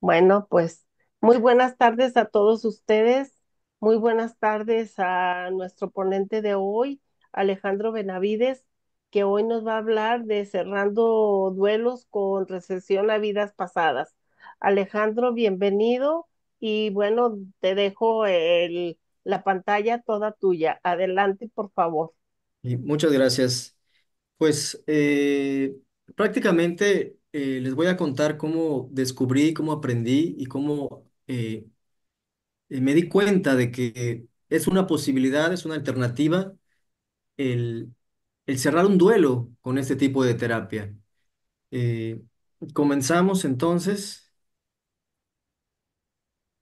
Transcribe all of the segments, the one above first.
Bueno, pues muy buenas tardes a todos ustedes, muy buenas tardes a nuestro ponente de hoy, Alejandro Benavides, que hoy nos va a hablar de cerrando duelos con recesión a vidas pasadas. Alejandro, bienvenido y bueno, te dejo la pantalla toda tuya. Adelante, por favor. Y muchas gracias. Pues prácticamente les voy a contar cómo descubrí, cómo aprendí y cómo me di cuenta de que es una posibilidad, es una alternativa el, el cerrar un duelo con este tipo de terapia. Eh, Comenzamos entonces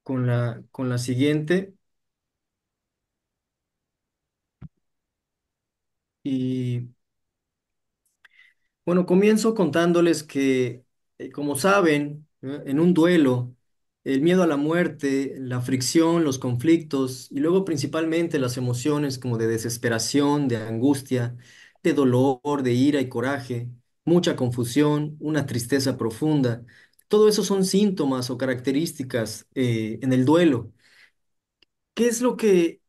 con la siguiente y bueno, comienzo contándoles que, como saben, en un duelo, el miedo a la muerte, la fricción, los conflictos y luego principalmente las emociones como de desesperación, de angustia, de dolor, de ira y coraje, mucha confusión, una tristeza profunda, todo eso son síntomas o características en el duelo. ¿Qué es lo que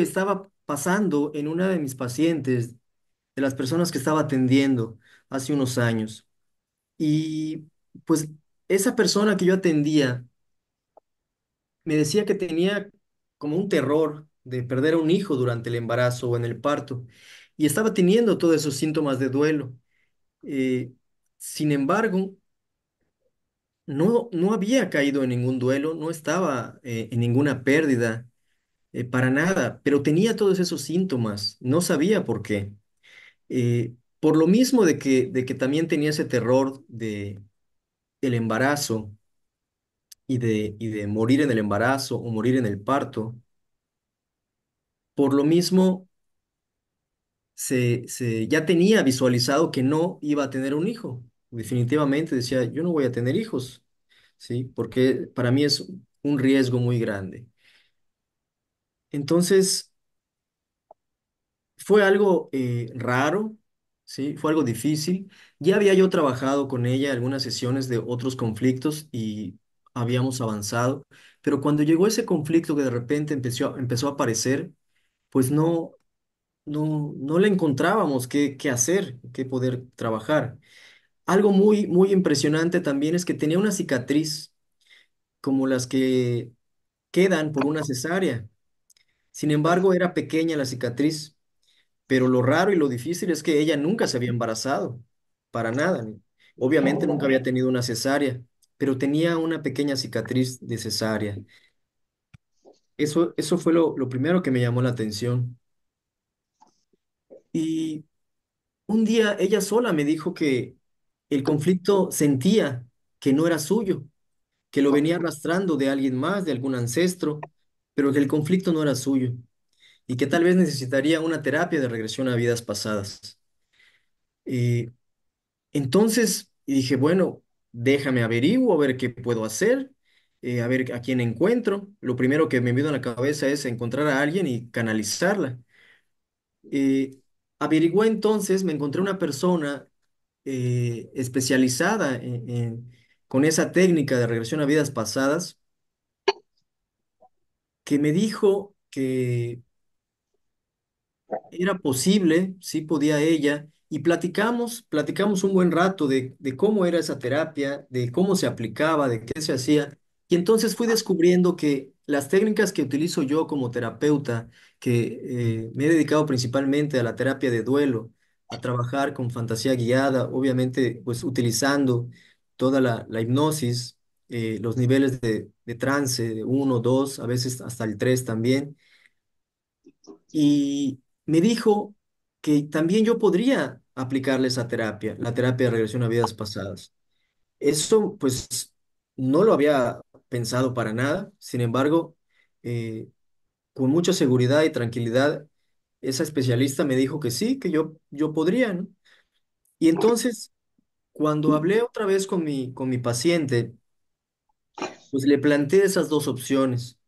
estaba pasando en una de mis pacientes, de las personas que estaba atendiendo hace unos años? Y pues esa persona que yo atendía me decía que tenía como un terror de perder a un hijo durante el embarazo o en el parto y estaba teniendo todos esos síntomas de duelo. Eh, Sin embargo, no había caído en ningún duelo, no estaba en ninguna pérdida, para nada, pero tenía todos esos síntomas, no sabía por qué. Por lo mismo de que también tenía ese terror del embarazo y de morir en el embarazo o morir en el parto. Por lo mismo, ya tenía visualizado que no iba a tener un hijo. Definitivamente decía, yo no voy a tener hijos, ¿sí? Porque para mí es un riesgo muy grande. Entonces, fue algo raro, ¿sí? Fue algo difícil. Ya había yo trabajado con ella algunas sesiones de otros conflictos y habíamos avanzado, pero cuando llegó ese conflicto que de repente empezó a aparecer, pues no le encontrábamos qué hacer, qué poder trabajar. Algo muy impresionante también es que tenía una cicatriz como las que quedan por una cesárea. Sin embargo, era pequeña la cicatriz, pero lo raro y lo difícil es que ella nunca se había embarazado, para nada. Obviamente nunca había tenido una cesárea, pero tenía una pequeña cicatriz de cesárea. Eso fue lo primero que me llamó la atención. Y un día ella sola me dijo que el conflicto sentía que no era suyo, que lo venía arrastrando de alguien más, de algún ancestro, pero que el conflicto no era suyo y que tal vez necesitaría una terapia de regresión a vidas pasadas. Eh, entonces dije, bueno, déjame averiguo, a ver qué puedo hacer, a ver a quién encuentro. Lo primero que me vino a la cabeza es encontrar a alguien y canalizarla. Eh, Averigué entonces, me encontré una persona especializada con esa técnica de regresión a vidas pasadas que me dijo que era posible, sí podía ella, y platicamos un buen rato de cómo era esa terapia, de cómo se aplicaba, de qué se hacía, y entonces fui descubriendo que las técnicas que utilizo yo como terapeuta, que me he dedicado principalmente a la terapia de duelo, a trabajar con fantasía guiada, obviamente pues utilizando toda la hipnosis, los niveles de trance, de uno, dos, a veces hasta el tres también y me dijo que también yo podría aplicarle esa terapia, la terapia de regresión a vidas pasadas. Eso, pues, no lo había pensado para nada. Sin embargo, eh, con mucha seguridad y tranquilidad, esa especialista me dijo que sí, que yo podría, ¿no? Y entonces, cuando hablé otra vez con mi paciente, pues le planteé esas dos opciones.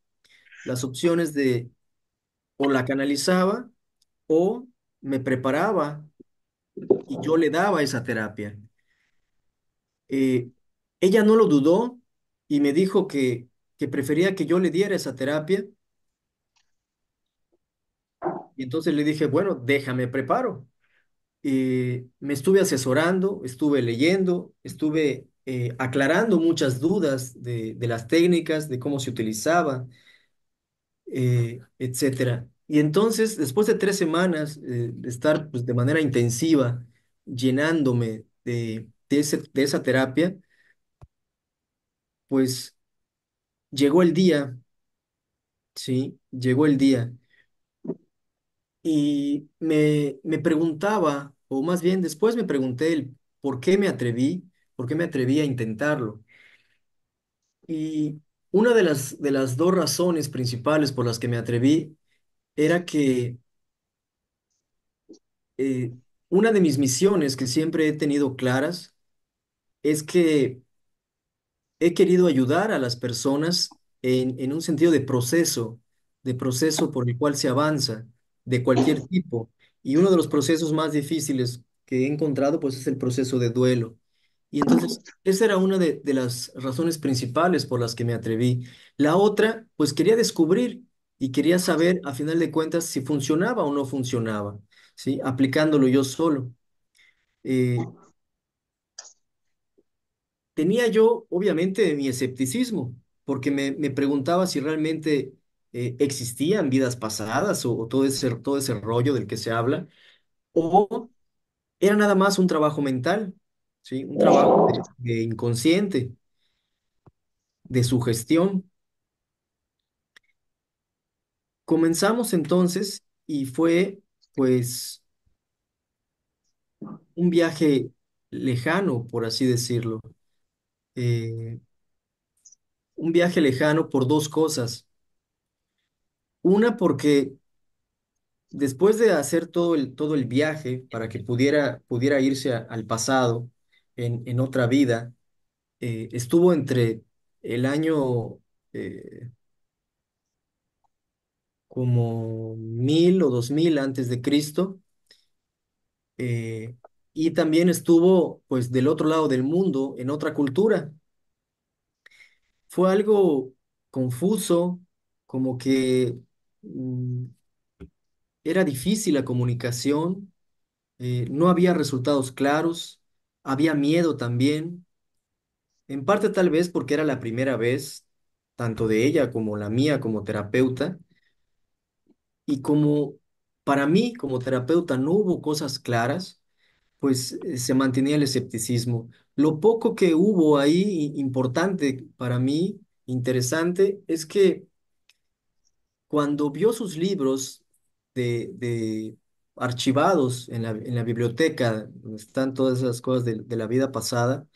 Las opciones de o la canalizaba o me preparaba y yo le daba esa terapia. Eh, Ella no lo dudó, y me dijo que prefería que yo le diera esa terapia. Y entonces le dije, bueno, déjame preparo. Me estuve asesorando, estuve leyendo, estuve aclarando muchas dudas de las técnicas, de cómo se utilizaba, etcétera. Y entonces, después de 3 semanas de estar pues, de manera intensiva llenándome de esa terapia, pues llegó el día, ¿sí? Llegó el día. Y me preguntaba, o más bien después me pregunté el por qué me atreví a intentarlo. Y una de las dos razones principales por las que me atreví era que eh, una de mis misiones que siempre he tenido claras es que he querido ayudar a las personas en un sentido de proceso por el cual se avanza, de cualquier tipo. Y uno de los procesos más difíciles que he encontrado, pues, es el proceso de duelo. Y entonces, esa era una de las razones principales por las que me atreví. La otra, pues, quería descubrir y quería saber, a final de cuentas, si funcionaba o no funcionaba, ¿sí? Aplicándolo yo solo. Eh, Tenía yo, obviamente, mi escepticismo, porque me preguntaba si realmente existían vidas pasadas o todo ese rollo del que se habla, o era nada más un trabajo mental, ¿sí? Un trabajo de inconsciente, de sugestión. Comenzamos entonces y fue, pues, un viaje lejano, por así decirlo. Eh, un viaje lejano por dos cosas. Una, porque después de hacer todo el viaje para que pudiera irse al pasado en otra vida, estuvo entre el año como 1000 o 2000 antes de Cristo, eh, y también estuvo pues del otro lado del mundo, en otra cultura. Fue algo confuso, como que era difícil la comunicación. No había resultados claros, había miedo también, en parte tal vez porque era la primera vez, tanto de ella como la mía como terapeuta, y como para mí como terapeuta no hubo cosas claras, pues se mantenía el escepticismo. Lo poco que hubo ahí importante para mí, interesante, es que cuando vio sus libros de archivados en la biblioteca, donde están todas esas cosas de la vida pasada,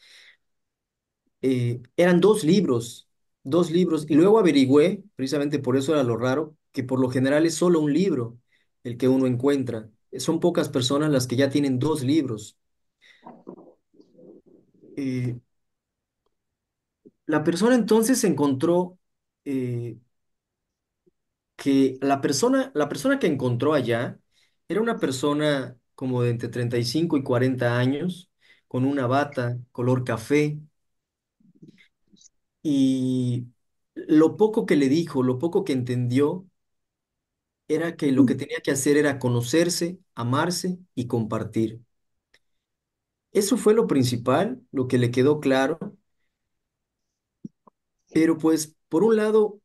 eran dos libros, y luego averigüé, precisamente por eso era lo raro, que por lo general es solo un libro el que uno encuentra. Son pocas personas las que ya tienen dos libros. Eh, la persona entonces encontró eh, que la persona que encontró allá era una persona como de entre 35 y 40 años, con una bata color café, y lo poco que le dijo, lo poco que entendió, era que lo que tenía que hacer era conocerse, amarse y compartir. Eso fue lo principal, lo que le quedó claro, pero pues por un lado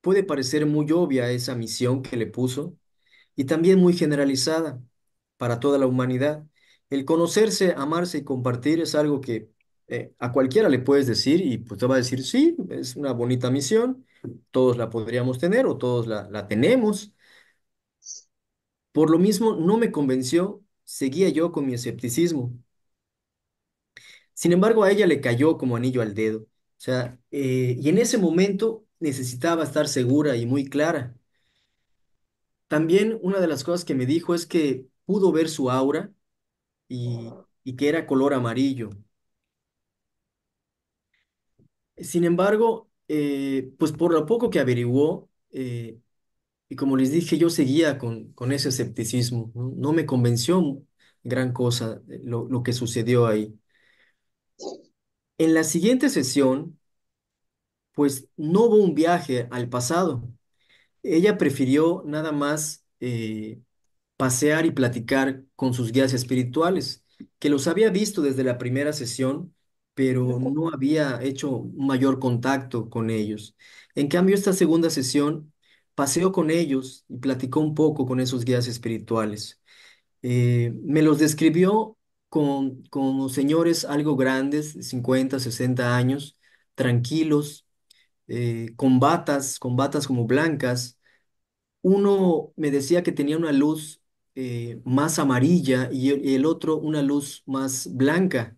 puede parecer muy obvia esa misión que le puso, y también muy generalizada para toda la humanidad. El conocerse, amarse y compartir es algo que a cualquiera le puedes decir y pues te va a decir, sí, es una bonita misión, todos la podríamos tener o todos la tenemos. Por lo mismo, no me convenció, seguía yo con mi escepticismo. Sin embargo, a ella le cayó como anillo al dedo. O sea, y en ese momento necesitaba estar segura y muy clara. También una de las cosas que me dijo es que pudo ver su aura y que era color amarillo. Sin embargo, pues por lo poco que averiguó, y como les dije, yo seguía con ese escepticismo, ¿no? No me convenció gran cosa lo que sucedió ahí. En la siguiente sesión, pues no hubo un viaje al pasado. Ella prefirió nada más pasear y platicar con sus guías espirituales, que los había visto desde la primera sesión, pero no había hecho un mayor contacto con ellos. En cambio, esta segunda sesión paseó con ellos y platicó un poco con esos guías espirituales. Me los describió como señores algo grandes, 50, 60 años, tranquilos, con batas como blancas. Uno me decía que tenía una luz más amarilla y el otro una luz más blanca.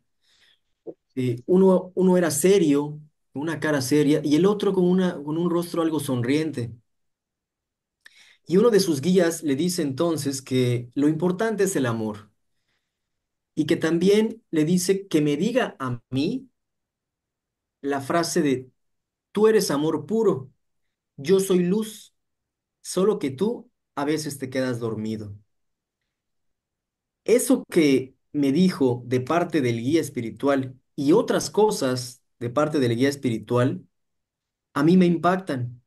Uno era serio, con una cara seria, y el otro con un rostro algo sonriente. Y uno de sus guías le dice entonces que lo importante es el amor y que también le dice que me diga a mí la frase de tú eres amor puro, yo soy luz, solo que tú a veces te quedas dormido. Eso que me dijo de parte del guía espiritual y otras cosas de parte del guía espiritual, a mí me impactan,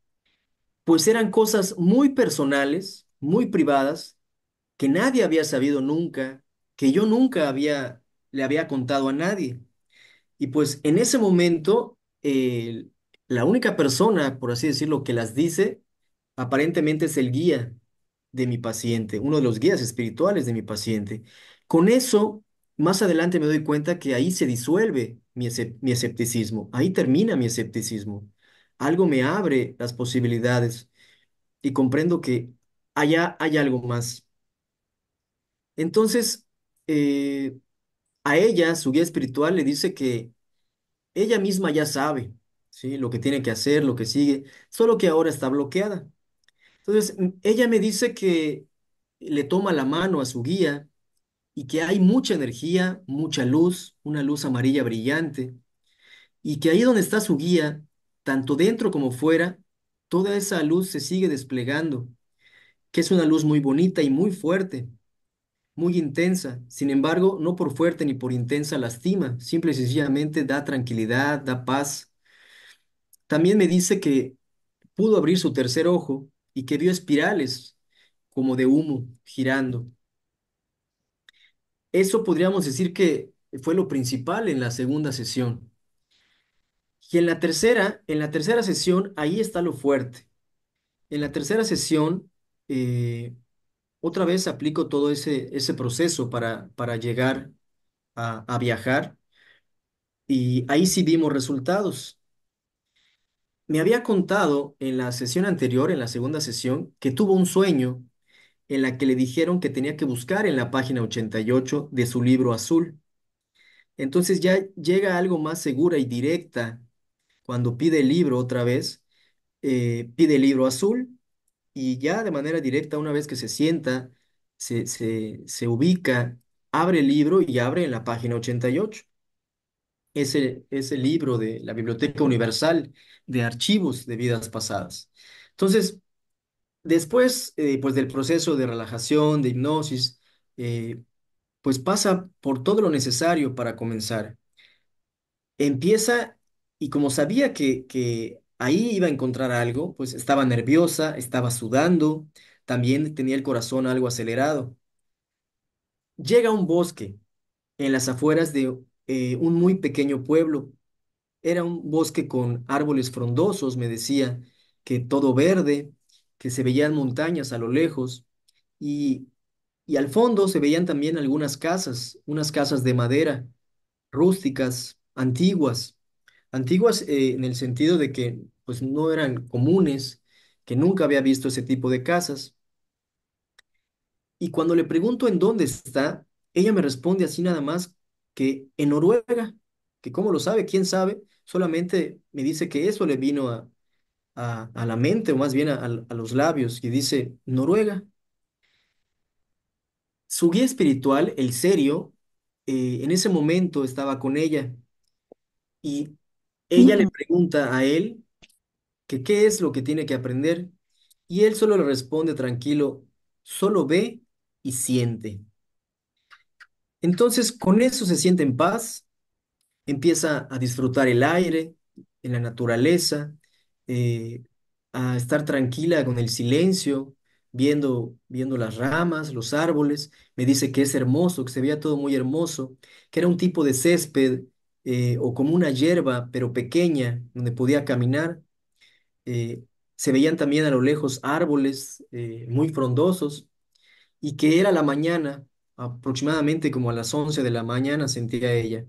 pues eran cosas muy personales, muy privadas, que nadie había sabido nunca, que yo nunca le había contado a nadie. Y pues en ese momento, la única persona, por así decirlo, que las dice, aparentemente es el guía de mi paciente, uno de los guías espirituales de mi paciente. Con eso, más adelante me doy cuenta que ahí se disuelve mi escepticismo, ahí termina mi escepticismo. Algo me abre las posibilidades y comprendo que allá hay algo más. Entonces, eh, a ella, su guía espiritual, le dice que ella misma ya sabe, ¿sí? Lo que tiene que hacer, lo que sigue, solo que ahora está bloqueada. Entonces, ella me dice que le toma la mano a su guía y que hay mucha energía, mucha luz, una luz amarilla brillante, y que ahí donde está su guía, tanto dentro como fuera, toda esa luz se sigue desplegando, que es una luz muy bonita y muy fuerte, muy intensa. Sin embargo, no por fuerte ni por intensa lastima, simple y sencillamente da tranquilidad, da paz. También me dice que pudo abrir su tercer ojo y que vio espirales como de humo girando. Eso podríamos decir que fue lo principal en la segunda sesión. Y en la tercera sesión, ahí está lo fuerte. En la tercera sesión, eh, otra vez aplico todo ese proceso para llegar a viajar y ahí sí vimos resultados. Me había contado en la sesión anterior, en la segunda sesión, que tuvo un sueño en la que le dijeron que tenía que buscar en la página 88 de su libro azul. Entonces ya llega algo más segura y directa cuando pide el libro otra vez, pide el libro azul y ya de manera directa, una vez que se sienta, se ubica, abre el libro y abre en la página 88. Ese libro de la Biblioteca Universal de Archivos de Vidas Pasadas. Entonces, después pues del proceso de relajación, de hipnosis, eh, pues pasa por todo lo necesario para comenzar. Empieza y como sabía que ahí iba a encontrar algo, pues estaba nerviosa, estaba sudando, también tenía el corazón algo acelerado. Llega a un bosque en las afueras de un muy pequeño pueblo. Era un bosque con árboles frondosos, me decía, que todo verde, que se veían montañas a lo lejos y, y al fondo se veían también algunas casas, unas casas de madera, rústicas, antiguas, antiguas en el sentido de que pues no eran comunes, que nunca había visto ese tipo de casas. Y cuando le pregunto en dónde está, ella me responde así nada más que en Noruega, que cómo lo sabe, quién sabe, solamente me dice que eso le vino a la mente, o más bien a los labios, y dice Noruega. Su guía espiritual, el serio, en ese momento estaba con ella y ella le pregunta a él que qué es lo que tiene que aprender y él solo le responde tranquilo, solo ve y siente. Entonces, con eso se siente en paz empieza a disfrutar el aire, en la naturaleza, eh, a estar tranquila con el silencio, viendo las ramas, los árboles. Me dice que es hermoso, que se veía todo muy hermoso, que era un tipo de césped o como una hierba, pero pequeña, donde podía caminar. Eh, Se veían también a lo lejos árboles muy frondosos y que era la mañana, aproximadamente como a las 11 de la mañana, sentía ella.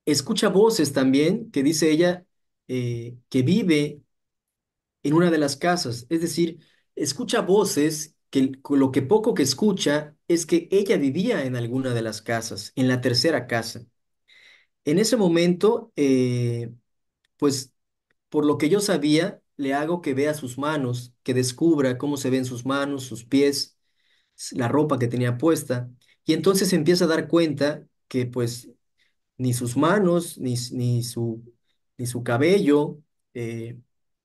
Escucha voces también, que dice ella, que vive en una de las casas. Es decir, escucha voces que con lo que poco que escucha es que ella vivía en alguna de las casas, en la tercera casa. En ese momento, pues por lo que yo sabía, le hago que vea sus manos, que descubra cómo se ven sus manos, sus pies, la ropa que tenía puesta. Y entonces empieza a dar cuenta que pues ni sus manos, ni su cabello eh,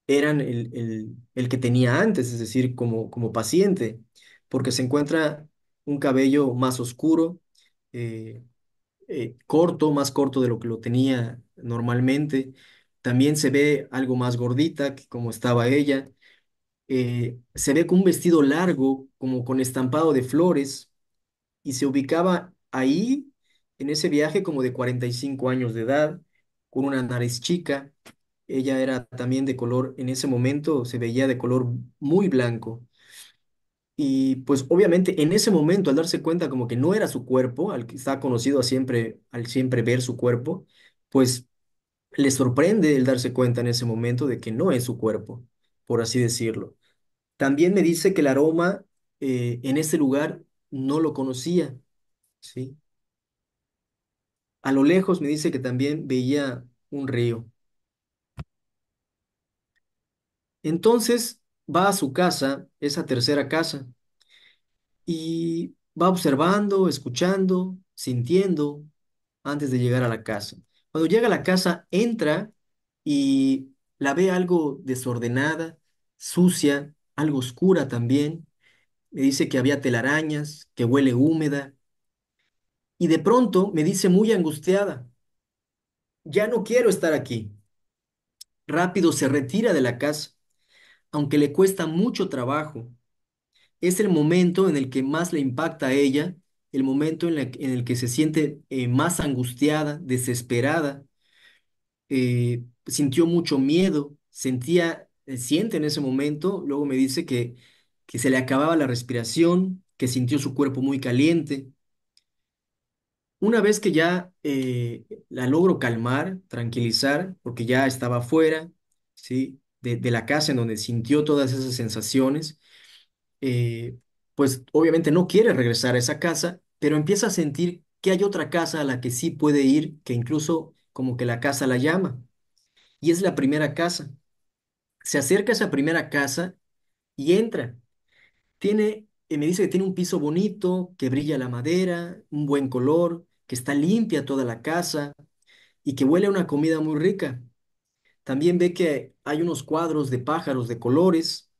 eran el que tenía antes, es decir, como paciente, porque se encuentra un cabello más oscuro, eh, corto, más corto de lo que lo tenía normalmente. También se ve algo más gordita que como estaba ella. Se ve con un vestido largo, como con estampado de flores y se ubicaba ahí, en ese viaje, como de 45 años de edad, con una nariz chica. Ella era también de color, en ese momento se veía de color muy blanco. Y pues obviamente en ese momento, al darse cuenta como que no era su cuerpo, al que está conocido a siempre, al siempre ver su cuerpo, pues le sorprende el darse cuenta en ese momento de que no es su cuerpo, por así decirlo. También me dice que el aroma en ese lugar no lo conocía, ¿sí? A lo lejos me dice que también veía un río. Entonces va a su casa, esa tercera casa, y va observando, escuchando, sintiendo antes de llegar a la casa. Cuando llega a la casa, entra y la ve algo desordenada, sucia, algo oscura también. Me dice que había telarañas, que huele húmeda, y de pronto me dice muy angustiada, ya no quiero estar aquí. Rápido se retira de la casa aunque le cuesta mucho trabajo. Es el momento en el que más le impacta a ella, el momento en el que se siente más angustiada, desesperada, sintió mucho miedo, siente en ese momento, luego me dice que se le acababa la respiración, que sintió su cuerpo muy caliente. Una vez que ya la logro calmar, tranquilizar, porque ya estaba fuera, ¿sí? De la casa en donde sintió todas esas sensaciones, eh, pues obviamente no quiere regresar a esa casa, pero empieza a sentir que hay otra casa a la que sí puede ir, que incluso como que la casa la llama, y es la primera casa. Se acerca a esa primera casa y entra. Me dice que tiene un piso bonito, que brilla la madera, un buen color, que está limpia toda la casa y que huele a una comida muy rica. También ve que hay unos cuadros de pájaros de colores,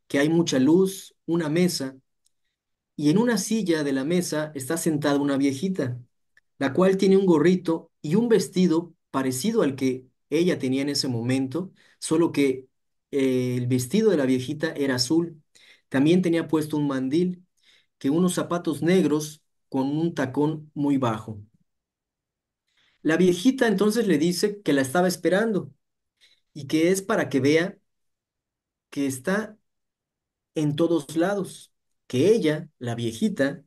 que hay mucha luz, una mesa y en una silla de la mesa está sentada una viejita, la cual tiene un gorrito y un vestido parecido al que ella tenía en ese momento, solo que el vestido de la viejita era azul. También tenía puesto un mandil, que unos zapatos negros con un tacón muy bajo. La viejita entonces le dice que la estaba esperando y que es para que vea que está en todos lados, que ella, la viejita,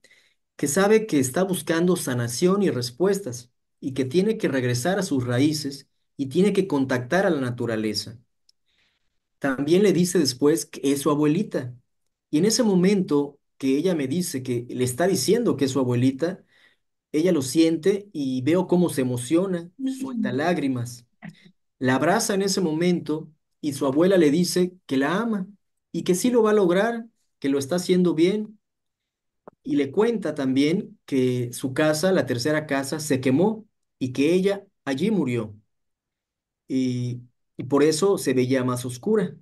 que sabe que está buscando sanación y respuestas y que tiene que regresar a sus raíces y tiene que contactar a la naturaleza. También le dice después que es su abuelita. Y en ese momento que ella me dice que le está diciendo que es su abuelita, ella lo siente y veo cómo se emociona, suelta lágrimas. La abraza en ese momento y su abuela le dice que la ama y que sí lo va a lograr, que lo está haciendo bien y le cuenta también que su casa, la tercera casa, se quemó y que ella allí murió y por eso se veía más oscura.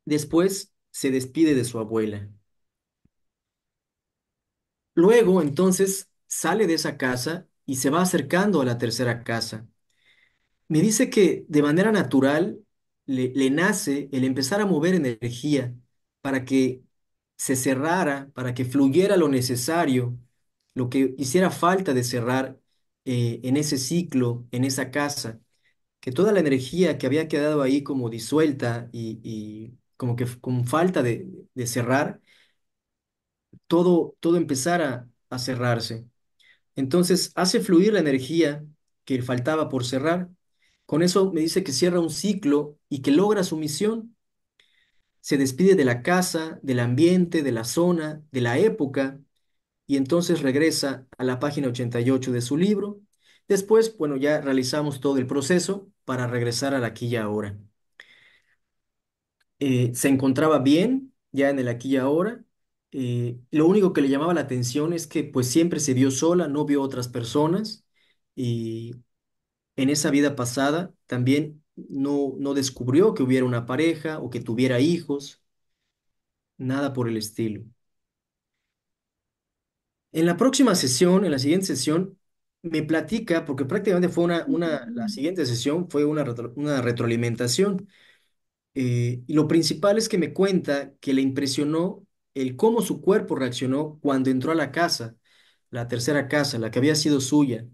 Después se despide de su abuela. Luego entonces sale de esa casa y se va acercando a la tercera casa. Me dice que de manera natural le nace el empezar a mover energía para que se cerrara, para que fluyera lo necesario, lo que hiciera falta de cerrar en ese ciclo, en esa casa, que toda la energía que había quedado ahí como disuelta y como que con falta de cerrar, todo empezara a cerrarse. Entonces hace fluir la energía que faltaba por cerrar. Con eso me dice que cierra un ciclo y que logra su misión. Se despide de la casa, del ambiente, de la zona, de la época, y entonces regresa a la página 88 de su libro. Después, bueno, ya realizamos todo el proceso para regresar al aquí y ahora. Se encontraba bien ya en el aquí y ahora. Lo único que le llamaba la atención es que pues siempre se vio sola, no vio otras personas y en esa vida pasada también no descubrió que hubiera una pareja o que tuviera hijos, nada por el estilo. En la próxima sesión, en la siguiente sesión, me platica, porque prácticamente fue la siguiente sesión fue una retroalimentación. Y lo principal es que me cuenta que le impresionó el cómo su cuerpo reaccionó cuando entró a la casa, la tercera casa, la que había sido suya,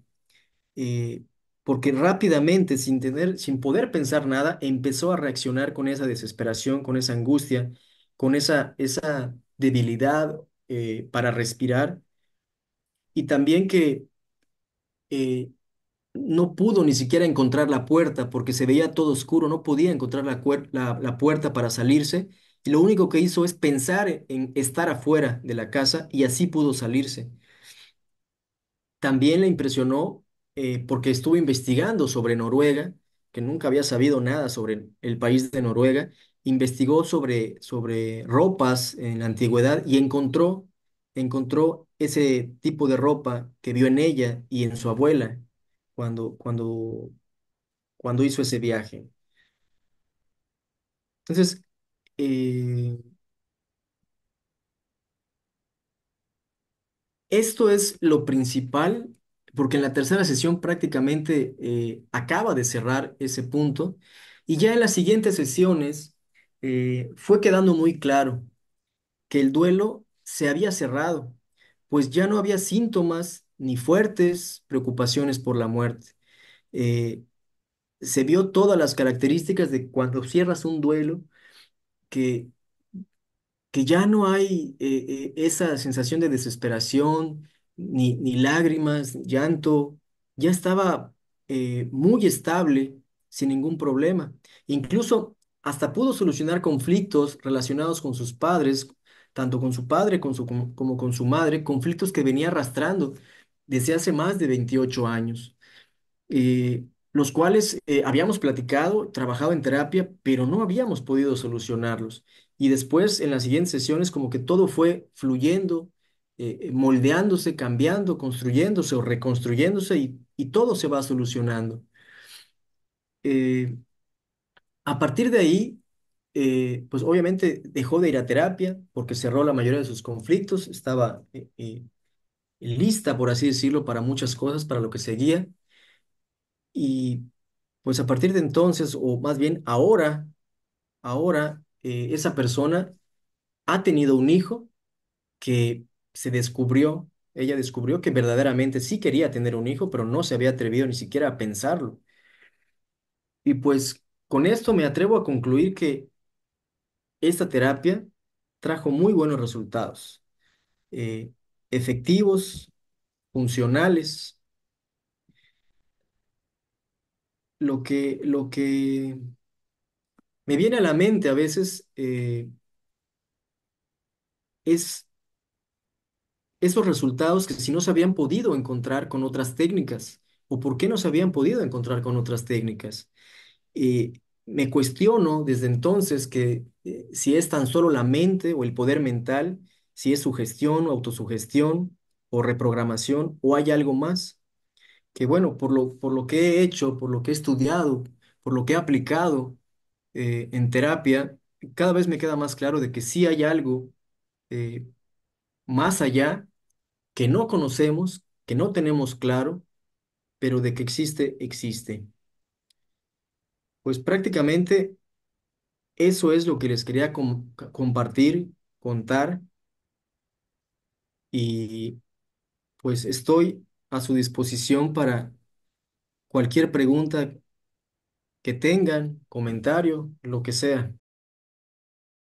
eh, porque rápidamente, sin poder pensar nada, empezó a reaccionar con esa desesperación, con esa angustia, con esa debilidad para respirar, y también que eh, no pudo ni siquiera encontrar la puerta porque se veía todo oscuro, no podía encontrar la puerta para salirse, y lo único que hizo es pensar en estar afuera de la casa y así pudo salirse. También le impresionó porque estuvo investigando sobre Noruega, que nunca había sabido nada sobre el país de Noruega, investigó sobre ropas en la antigüedad y encontró ese tipo de ropa que vio en ella y en su abuela cuando, cuando, cuando hizo ese viaje. Entonces, eh, esto es lo principal, porque en la tercera sesión prácticamente acaba de cerrar ese punto y ya en las siguientes sesiones fue quedando muy claro que el duelo se había cerrado, pues ya no había síntomas ni fuertes preocupaciones por la muerte. Eh, Se vio todas las características de cuando cierras un duelo, que ya no hay esa sensación de desesperación, ni lágrimas, llanto, ya estaba muy estable, sin ningún problema. Incluso hasta pudo solucionar conflictos relacionados con sus padres, tanto con su padre como con su madre, conflictos que venía arrastrando desde hace más de 28 años, los cuales habíamos platicado, trabajado en terapia, pero no habíamos podido solucionarlos. Y después, en las siguientes sesiones, como que todo fue fluyendo, moldeándose, cambiando, construyéndose o reconstruyéndose y todo se va solucionando. Eh, a partir de ahí, pues obviamente dejó de ir a terapia porque cerró la mayoría de sus conflictos, estaba lista, por así decirlo, para muchas cosas, para lo que seguía. Y pues a partir de entonces, o más bien ahora esa persona ha tenido un hijo que ella descubrió que verdaderamente sí quería tener un hijo, pero no se había atrevido ni siquiera a pensarlo. Y pues con esto me atrevo a concluir que esta terapia trajo muy buenos resultados, eh, efectivos, funcionales. Lo que me viene a la mente a veces es esos resultados que si no se habían podido encontrar con otras técnicas, o por qué no se habían podido encontrar con otras técnicas. Me cuestiono desde entonces que si es tan solo la mente o el poder mental, si es sugestión o autosugestión o reprogramación o hay algo más, que bueno, por lo que he hecho, por lo que he estudiado, por lo que he aplicado en terapia, cada vez me queda más claro de que sí hay algo eh, más allá que no conocemos, que no tenemos claro pero de que existe, existe. Pues prácticamente eso es lo que les quería compartir, contar y pues estoy a su disposición para cualquier pregunta que tengan, comentario, lo que sea.